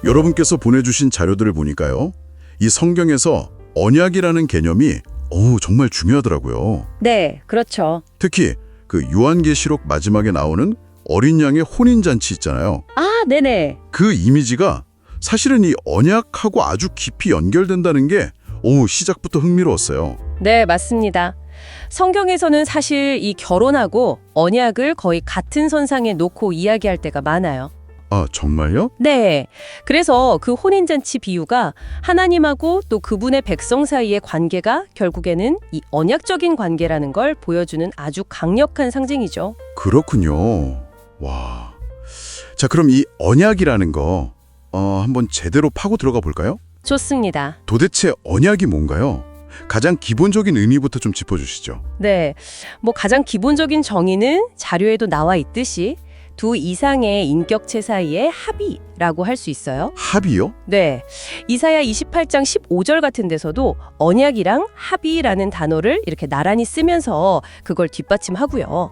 여러분께서 보내주신 자료들을 보니까요. 이 성경에서 언약이라는 개념이 정말 중요하더라고요. 네, 그렇죠. 특히 그 요한계시록 마지막에 나오는 어린 양의 혼인잔치 있잖아요. 아, 네네. 그 이미지가 사실은 이 언약하고 아주 깊이 연결된다는 게 시작부터 흥미로웠어요. 네, 맞습니다. 성경에서는 사실 이 결혼하고 언약을 거의 같은 선상에 놓고 이야기할 때가 많아요. 아, 정말요? 네. 그래서 그 혼인잔치 비유가 하나님하고 또 그분의 백성 사이의 관계가 결국에는 이 언약적인 관계라는 걸 보여주는 아주 강력한 상징이죠. 그렇군요. 와. 자, 그럼 이 언약이라는 거 한번 제대로 파고 들어가 볼까요? 좋습니다. 도대체 언약이 뭔가요? 가장 기본적인 의미부터 좀 짚어주시죠. 네. 가장 기본적인 정의는 자료에도 나와 있듯이 두 이상의 인격체 사이의 합의라고 할 수 있어요. 합의요? 네. 이사야 28장 15절 같은 데서도 언약이랑 합의라는 단어를 이렇게 나란히 쓰면서 그걸 뒷받침하고요.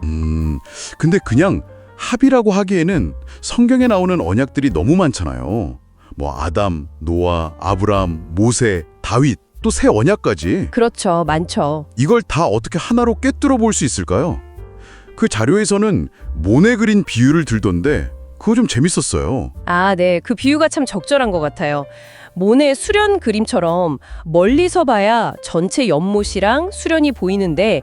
근데 그냥 합의라고 하기에는 성경에 나오는 언약들이 너무 많잖아요. 아담, 노아, 아브라함, 모세, 다윗, 또 새 언약까지. 그렇죠. 많죠. 이걸 다 어떻게 하나로 꿰뚫어 볼 수 있을까요? 그 자료에서는 모네 그린 비유를 들던데 그거 좀 재밌었어요. 아, 네. 그 비유가 참 적절한 것 같아요. 모네 수련 그림처럼 멀리서 봐야 전체 연못이랑 수련이 보이는데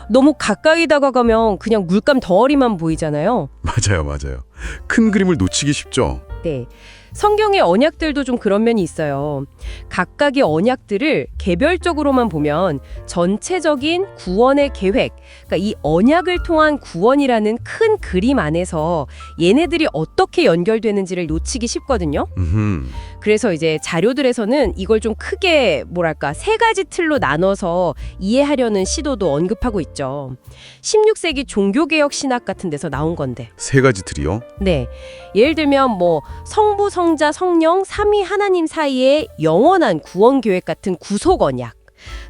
너무 가까이 다가가면 그냥 물감 덩어리만 보이잖아요. 맞아요. 큰 그림을 놓치기 쉽죠. 네. 성경의 언약들도 좀 그런 면이 있어요. 각각의 언약들을 개별적으로만 보면 전체적인 구원의 계획, 그러니까 이 언약을 통한 구원이라는 큰 그림 안에서 얘네들이 어떻게 연결되는지를 놓치기 쉽거든요. 그래서 이제 자료들에서는 이걸 좀 크게 세 가지 틀로 나눠서 이해하려는 시도도 언급하고 있죠. 16세기 종교개혁 신학 같은 데서 나온 건데. 세 가지 틀이요? 네. 예를 들면 성부, 성자, 성령, 삼위 하나님 사이의 영원한 구원 계획 같은 구속 언약.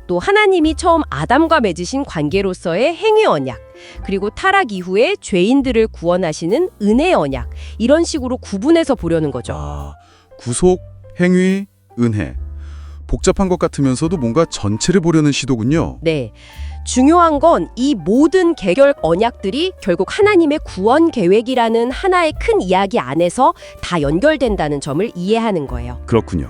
또 하나님이 처음 아담과 맺으신 관계로서의 행위 언약. 그리고 타락 이후에 죄인들을 구원하시는 은혜 언약. 이런 식으로 구분해서 보려는 거죠. 구속, 행위, 은혜. 복잡한 것 같으면서도 뭔가 전체를 보려는 시도군요. 네. 중요한 건 이 모든 개결 언약들이 결국 하나님의 구원 계획이라는 하나의 큰 이야기 안에서 다 연결된다는 점을 이해하는 거예요. 그렇군요.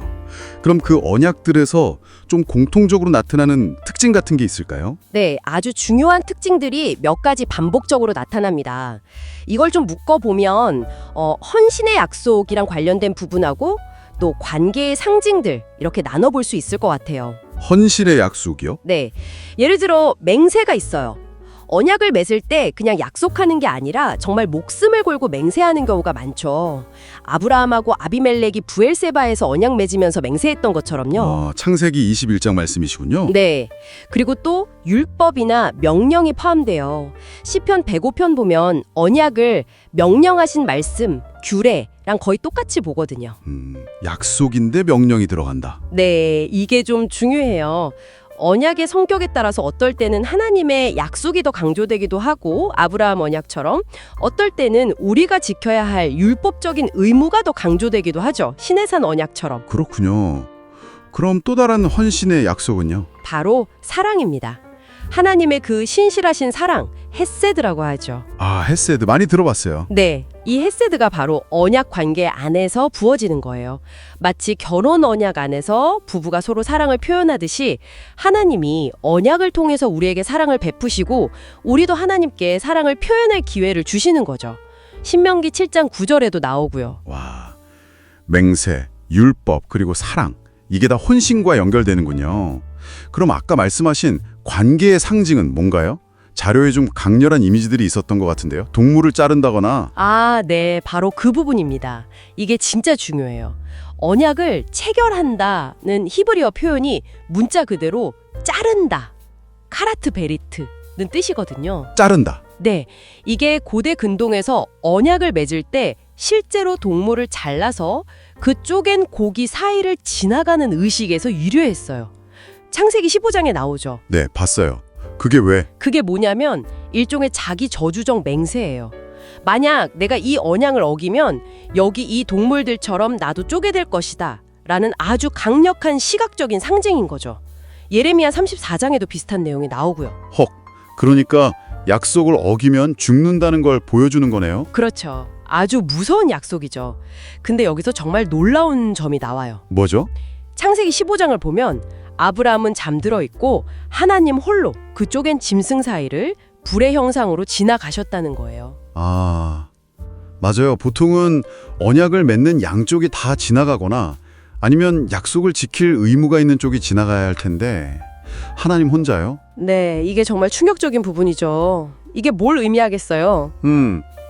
그럼 그 언약들에서 좀 공통적으로 나타나는 특징 같은 게 있을까요? 네, 아주 중요한 특징들이 몇 가지 반복적으로 나타납니다. 이걸 좀 묶어보면 헌신의 약속이랑 관련된 부분하고 또 관계의 상징들 이렇게 나눠볼 수 있을 것 같아요. 헌신의 약속이요? 네, 예를 들어 맹세가 있어요. 언약을 맺을 때 그냥 약속하는 게 아니라 정말 목숨을 걸고 맹세하는 경우가 많죠. 아브라함하고 아비멜렉이 부엘세바에서 언약 맺으면서 맹세했던 것처럼요. 창세기 21장 말씀이시군요. 네. 그리고 또 율법이나 명령이 포함돼요. 시편 105편 보면 언약을 명령하신 말씀, 규례랑 거의 똑같이 보거든요. 약속인데 명령이 들어간다. 네, 이게 좀 중요해요. 언약의 성격에 따라서 어떨 때는 하나님의 약속이 더 강조되기도 하고 아브라함 언약처럼 어떨 때는 우리가 지켜야 할 율법적인 의무가 더 강조되기도 하죠. 시내산 언약처럼. 그렇군요. 그럼 또 다른 헌신의 약속은요? 바로 사랑입니다. 하나님의 그 신실하신 사랑, 헤세드라고 하죠. 헤세드 많이 들어봤어요. 네, 이 헤세드가 바로 언약 관계 안에서 부어지는 거예요. 마치 결혼 언약 안에서 부부가 서로 사랑을 표현하듯이 하나님이 언약을 통해서 우리에게 사랑을 베푸시고 우리도 하나님께 사랑을 표현할 기회를 주시는 거죠. 신명기 7장 9절에도 나오고요. 와, 맹세, 율법, 그리고 사랑. 이게 다 헌신과 연결되는군요. 그럼 아까 말씀하신 관계의 상징은 뭔가요? 자료에 좀 강렬한 이미지들이 있었던 것 같은데요. 동물을 자른다거나. 네, 바로 그 부분입니다. 이게 진짜 중요해요. 언약을 체결한다는 히브리어 표현이 문자 그대로 자른다, 카라트 베리트는 뜻이거든요. 자른다. 네, 이게 고대 근동에서 언약을 맺을 때 실제로 동물을 잘라서 그 쪼갠 고기 사이를 지나가는 의식에서 유래했어요. 창세기 15장에 나오죠. 네, 봤어요. 그게 왜? 그게 뭐냐면 일종의 자기 저주적 맹세예요. 만약 내가 이 언약을 어기면 여기 이 동물들처럼 나도 쪼개 될 것이다 라는 아주 강력한 시각적인 상징인 거죠. 예레미야 34장에도 비슷한 내용이 나오고요. 헉, 그러니까 약속을 어기면 죽는다는 걸 보여주는 거네요. 그렇죠. 아주 무서운 약속이죠. 근데 여기서 정말 놀라운 점이 나와요. 뭐죠? 창세기 15장을 보면 아브라함은 잠들어 있고 하나님 홀로 그 쪼갠 짐승 사이를 불의 형상으로 지나가셨다는 거예요. 아, 맞아요. 보통은 언약을 맺는 양쪽이 다 지나가거나 아니면 약속을 지킬 의무가 있는 쪽이 지나가야 할 텐데 하나님 혼자요? 네, 이게 정말 충격적인 부분이죠. 이게 뭘 의미하겠어요?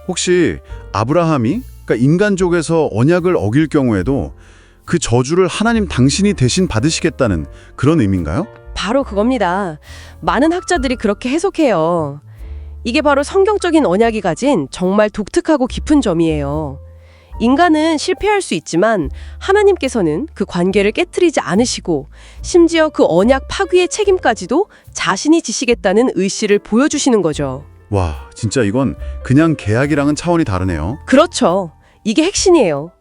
혹시 아브라함이 그러니까 인간족에서 언약을 어길 경우에도 그 저주를 하나님 당신이 대신 받으시겠다는 그런 의미인가요? 바로 그겁니다. 많은 학자들이 그렇게 해석해요. 이게 바로 성경적인 언약이 가진 정말 독특하고 깊은 점이에요. 인간은 실패할 수 있지만 하나님께서는 그 관계를 깨트리지 않으시고 심지어 그 언약 파괴의 책임까지도 자신이 지시겠다는 의지를 보여주시는 거죠. 와, 진짜 이건 그냥 계약이랑은 차원이 다르네요. 그렇죠. 이게 핵심이에요.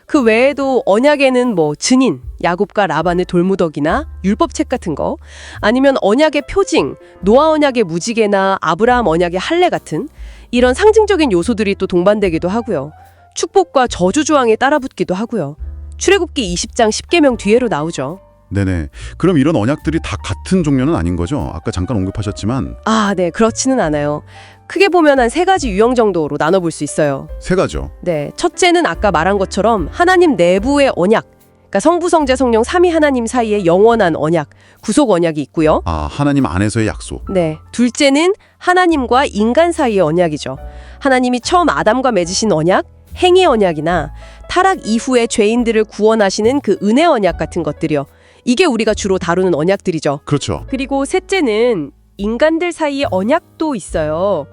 그 외에도 언약에는 증인, 야곱과 라반의 돌무더기나 율법책 같은 거, 아니면 언약의 표징, 노아 언약의 무지개나 아브라함 언약의 할례 같은 이런 상징적인 요소들이 또 동반되기도 하고요. 축복과 저주 조항에 따라붙기도 하고요. 출애굽기 20장 10계명 뒤에로 나오죠. 네네. 그럼 이런 언약들이 다 같은 종류는 아닌 거죠? 아까 잠깐 언급하셨지만 네, 그렇지는 않아요. 크게 보면 한 3가지 유형 정도로 나눠볼 수 있어요. 세 가죠. 네, 첫째는 아까 말한 것처럼 하나님 내부의 언약, 그러니까 성부, 성자, 성령 삼위 하나님 사이의 영원한 언약, 구속 언약이 있고요. 하나님 안에서의 약속. 네, 둘째는 하나님과 인간 사이의 언약이죠. 하나님이 처음 아담과 맺으신 언약, 행위 언약이나 타락 이후에 죄인들을 구원하시는 그 은혜 언약 같은 것들이요. 이게 우리가 주로 다루는 언약들이죠. 그렇죠. 그리고 셋째는 인간들 사이의 언약도 있어요.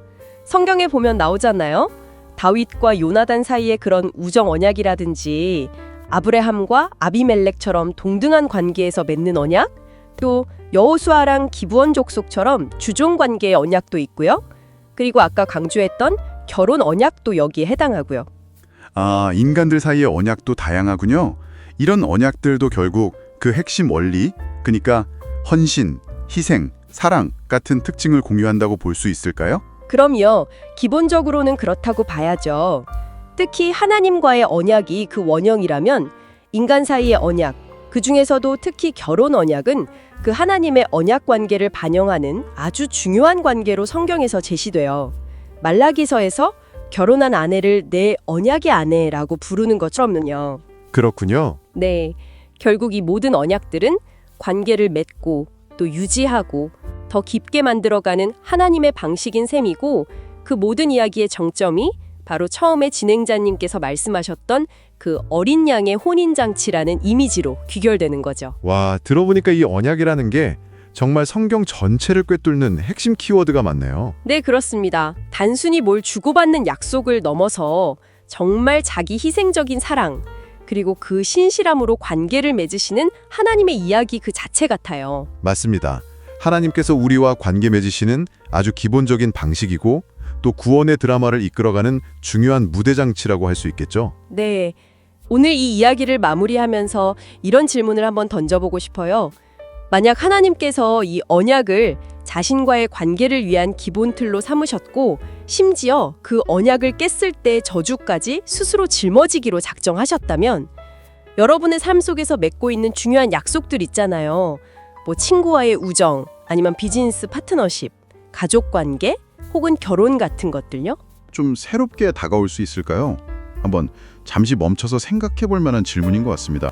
성경에 보면 나오잖아요. 다윗과 요나단 사이의 그런 우정 언약이라든지 아브라함과 아비멜렉처럼 동등한 관계에서 맺는 언약, 또 여호수아랑 기브온 족속처럼 주종 관계의 언약도 있고요. 그리고 아까 강조했던 결혼 언약도 여기에 해당하고요. 인간들 사이의 언약도 다양하군요. 이런 언약들도 결국 그 핵심 원리, 그러니까 헌신, 희생, 사랑 같은 특징을 공유한다고 볼 수 있을까요? 그럼요. 기본적으로는 그렇다고 봐야죠. 특히 하나님과의 언약이 그 원형이라면 인간 사이의 언약, 그중에서도 특히 결혼 언약은 그 하나님의 언약 관계를 반영하는 아주 중요한 관계로 성경에서 제시돼요. 말라기서에서 결혼한 아내를 내 언약의 아내라고 부르는 것처럼요. 그렇군요. 네, 결국 이 모든 언약들은 관계를 맺고 또 유지하고 더 깊게 만들어가는 하나님의 방식인 셈이고, 그 모든 이야기의 정점이 바로 처음에 진행자님께서 말씀하셨던 그 어린 양의 혼인잔치라는 이미지로 귀결되는 거죠. 와, 들어보니까 이 언약이라는 게 정말 성경 전체를 꿰뚫는 핵심 키워드가 맞네요. 네, 그렇습니다. 단순히 뭘 주고받는 약속을 넘어서 정말 자기 희생적인 사랑, 그리고 그 신실함으로 관계를 맺으시는 하나님의 이야기 그 자체 같아요. 맞습니다. 하나님께서 우리와 관계 맺으시는 아주 기본적인 방식이고 또 구원의 드라마를 이끌어가는 중요한 무대장치라고 할 수 있겠죠. 네, 오늘 이 이야기를 마무리하면서 이런 질문을 한번 던져보고 싶어요. 만약 하나님께서 이 언약을 자신과의 관계를 위한 기본 틀로 삼으셨고 심지어 그 언약을 깼을 때 저주까지 스스로 짊어지기로 작정하셨다면 여러분의 삶 속에서 맺고 있는 중요한 약속들 있잖아요. 친구와의 우정, 아니면 비즈니스 파트너십, 가족 관계, 혹은 결혼 같은 것들요? 좀 새롭게 다가올 수 있을까요? 한번 잠시 멈춰서 생각해 볼 만한 질문인 것 같습니다.